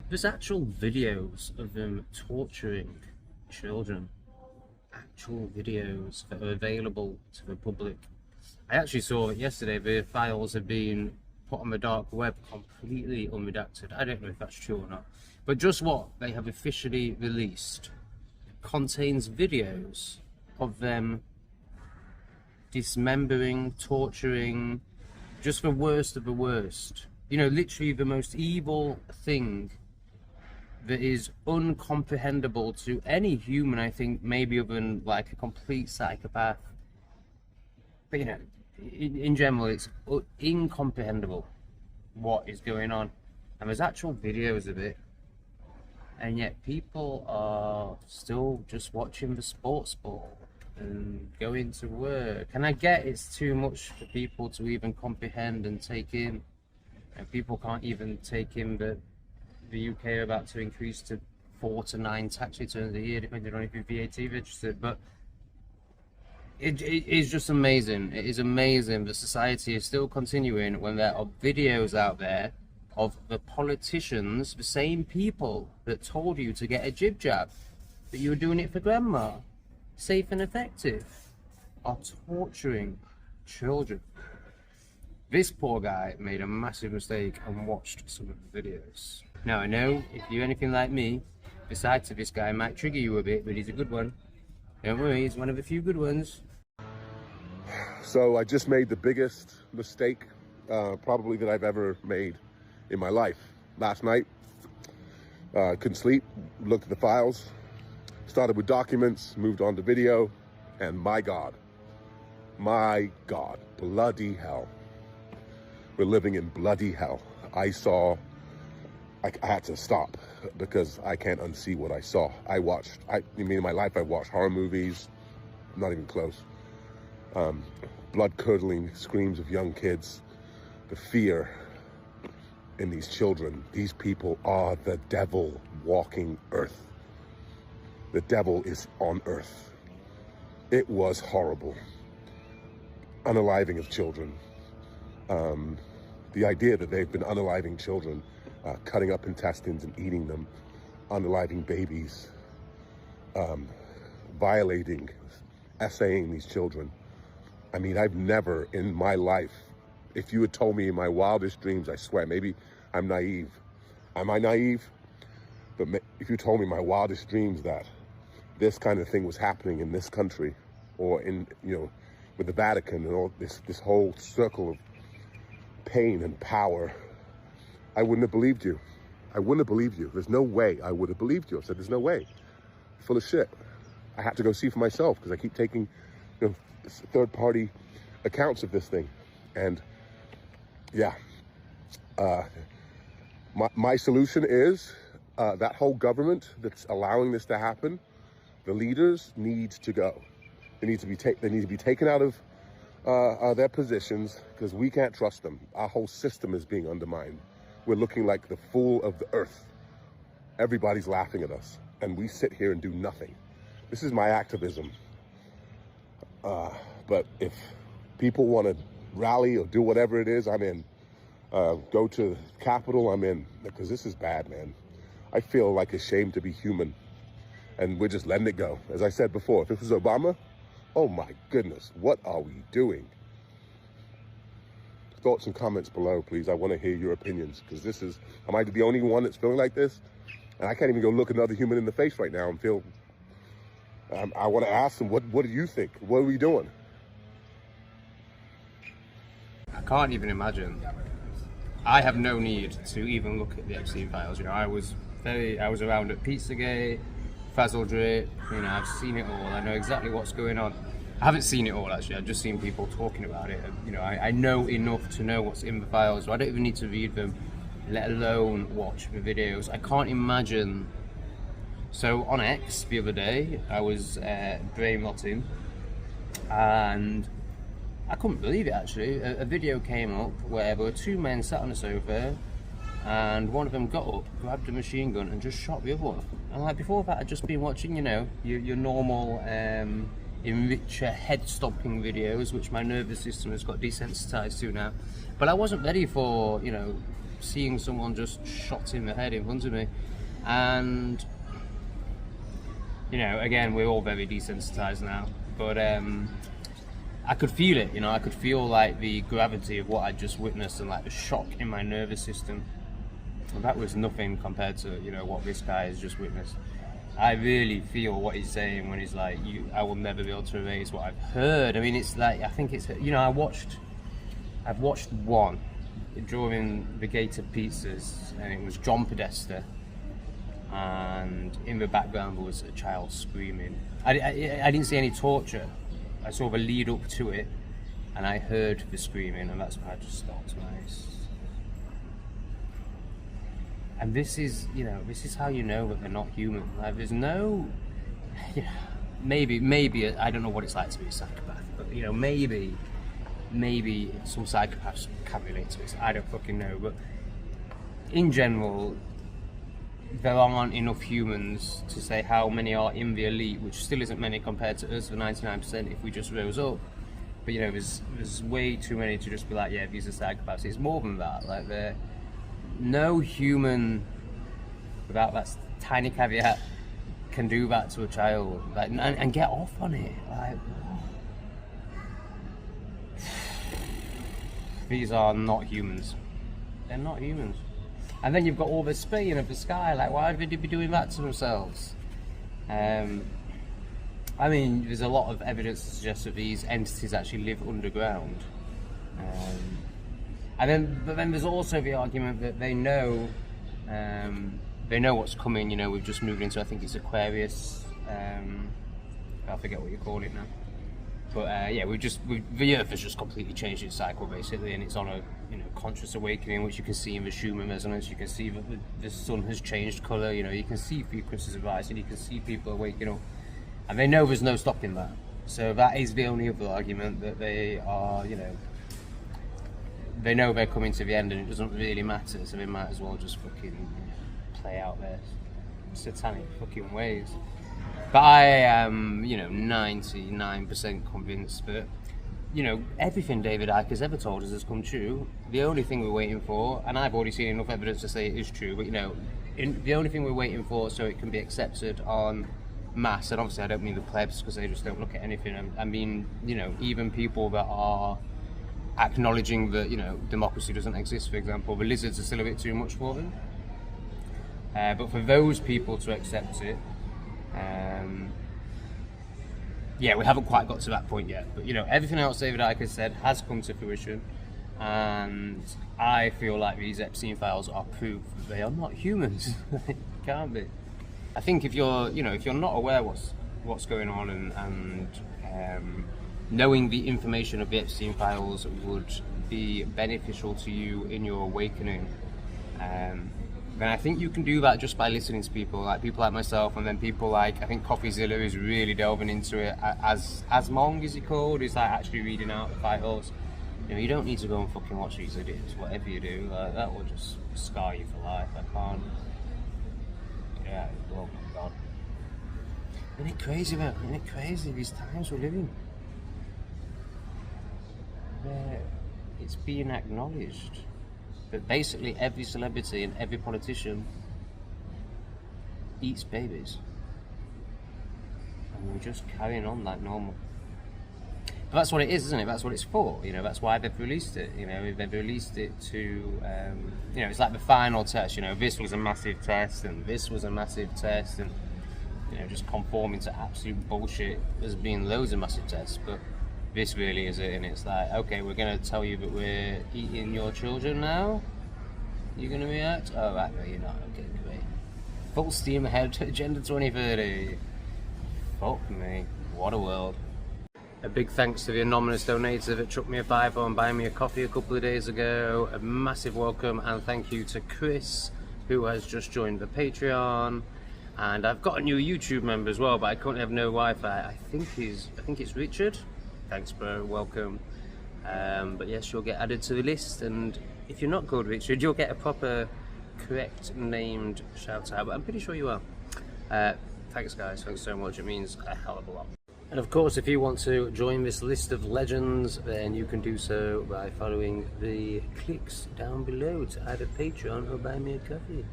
There's actual videos of them torturing children. Actual videos that are available to the public. I actually saw it yesterday. The files have been put on the dark web, completely unredacted. I don't know if that's true or not. But just what they have officially released contains videos of them dismembering, torturing, just the worst of the worst. You know, literally the most evil thing that is uncomprehendable to any human, I think, maybe other than like a complete psychopath. But you know, in general, it's incomprehensible what is going on. And there's actual videos of it. And yet people are still just watching the sport and going to work. And I get it's too much for people to even comprehend and take in. And people can't even take in that the UK are about to increase to 4 to 9 tax returns a year, depending on if you're VAT registered. But it is just amazing. It is amazing that society is still continuing when there are videos out there of the politicians, the same people that told you to get a jib jab, that you were doing it for grandma, safe and effective, are torturing children. This poor guy made a massive mistake and watched some of the videos. Now I know if you're anything like me, the sight of this guy might trigger you a bit, but he's a good one. Don't worry, he's one of the few good ones. So I just made the biggest mistake probably that I've ever made in my life. Last night, couldn't sleep, looked at the files, started with documents, moved on to video, and my God, bloody hell. We're living in bloody hell. I had to stop because I can't unsee what I saw. In my life, I watched horror movies, not even close. Blood-curdling screams of young kids, the fear in these children. These people are the devil walking earth. The devil is on earth. It was horrible. Unaliving of children. The idea that they've been unaliving children, cutting up intestines and eating them, unaliving babies, violating, essaying these children. I mean, I've never in my life, if you had told me in my wildest dreams, I swear, maybe I'm naive. Am I naive? But if you told me in my wildest dreams that this kind of thing was happening in this country, or in, with the Vatican and all this whole circle of pain and power, I wouldn't have believed you. I wouldn't have believed you. There's no way I would have believed you. I said, there's no way. Full of shit. I had to go see for myself because I keep taking, third-party accounts of this thing. And yeah, my solution is that whole government that's allowing this to happen, the leaders need to go. They need to be taken out of their positions because we can't trust them. Our whole system is being undermined. We're looking like the fool of the earth. Everybody's laughing at us, and we sit here and do nothing. This is my activism. But if people want to rally or do whatever it is, I'm in. Go to the Capitol, I'm in, because this is bad, man. I feel like ashamed to be human, and we're just letting it go. As I said before, if it was Obama, oh my goodness, what are we doing? Thoughts and comments below, please. I want to hear your opinions, because am I the only one that's feeling like this? And I can't even go look another human in the face right now and feel, I want to ask them, what do you think? What are we doing? I can't even imagine. I have no need to even look at the Epstein files. I was around at Pizzagate, Fazzledrip, I've seen it all. I know exactly what's going on. I haven't seen it all actually, I've just seen people talking about it. And, I know enough to know what's in the files, so I don't even need to read them, let alone watch the videos. I can't imagine. So on X the other day, I was brain rotting, and I couldn't believe it actually. A video came up where there were two men sat on a sofa, and one of them got up, grabbed a machine gun, and just shot the other one. And like before that, I'd just been watching, your normal enricher head-stomping videos, which my nervous system has got desensitized to now. But I wasn't ready for, seeing someone just shot in the head in front of me. And, you know, again, we're all very desensitized now, but I could feel it, you know, I could feel like the gravity of what I just witnessed and like the shock in my nervous system. And that was nothing compared to, you know, what this guy has just witnessed. I really feel what he's saying when he's like, I will never be able to erase what I've heard. I mean, it's like, I think it's, you know, I've watched one during the Gate of Pizzas, and it was John Podesta, and in the background was a child screaming. I didn't see any torture. I saw the lead up to it, and I heard the screaming, and that's when I just stopped my. And this is, you know, this is how you know that they're not human. Like, there's no, yeah, maybe I don't know what it's like to be a psychopath, but you know, maybe some psychopaths can relate to this. I don't fucking know, but in general, there aren't enough humans to say how many are in the elite, which still isn't many compared to us, the 99% if we just rose up. But you know, there's way too many to just be like, yeah, these are psychopaths. It's more than that. Like, no human, without that tiny caveat, can do that to a child, like, and get off on it. Like, these are not humans. They're not humans. And then you've got all this spraying of the sky. Like, why would they be doing that to themselves? I mean, there's a lot of evidence to suggest that these entities actually live underground. But then there's also the argument that they know what's coming. You know, we've just moved into, I think it's Aquarius. I forget what you call it now. But yeah, the Earth has just completely changed its cycle basically, and it's on a, you know, conscious awakening, which you can see in the Schumann resonance. You can see that the sun has changed colour. You know, you can see frequencies of rise, and you can see people are waking up, and they know there's no stopping that. So that is the only other argument, that they are, you know, they know they're coming to the end and it doesn't really matter, so they might as well just fucking play out their satanic fucking ways. But I am, you know, 99% convinced that, you know, everything David Icke has ever told us has come true. The only thing we're waiting for, and I've already seen enough evidence to say it is true, but you know, the only thing we're waiting for so it can be accepted on mass, and obviously I don't mean the plebs because they just don't look at anything. I mean, you know, even people that are acknowledging that, you know, democracy doesn't exist, for example. The lizards are still a bit too much for them. But for those people to accept it, yeah, we haven't quite got to that point yet. But, you know, everything else David Icke has said has come to fruition. And I feel like these Epstein files are proof that they are not humans. They can't be. I think if you're, you know, if you're not aware what's going on and knowing the information of the Epstein files would be beneficial to you in your awakening, then I think you can do that just by listening to people like myself, and then people like, I think CoffeeZilla is really delving into it. As Mong, is he called? He's like actually reading out the files. You know, you don't need to go and fucking watch these idiots. Whatever you do, that will just scar you for life. I can't. Yeah. Oh my god. Isn't it crazy, man? Isn't it crazy? These times we're living. It's being acknowledged that basically every celebrity and every politician eats babies, and we're just carrying on like normal. But that's what it is, isn't it? That's what it's for. You know, that's why they've released it. You know, they've released it to, you know, it's like the final test. You know, this was a massive test, and this was a massive test, and you know, just conforming to absolute bullshit. There's been loads of massive tests, but this really is it. And it's like, okay, we're going to tell you that we're eating your children now. You're going to react? Oh, right, no, you're not. Okay, great. Full steam ahead, Agenda 2030. Fuck me, what a world. A big thanks to the anonymous donator that chucked me a $5 and buying me a coffee a couple of days ago. A massive welcome and thank you to Chris, who has just joined the Patreon. And I've got a new YouTube member as well, but I currently have no Wi-Fi. I think it's Richard. Thanks, bro. Welcome. But yes, you'll get added to the list, and if you're not called Richard, you'll get a proper, correct named shout out. But I'm pretty sure you are. Thanks, guys. Thanks so much. It means a hell of a lot. And of course, if you want to join this list of legends, then you can do so by following the clicks down below to either Patreon or buy me a coffee.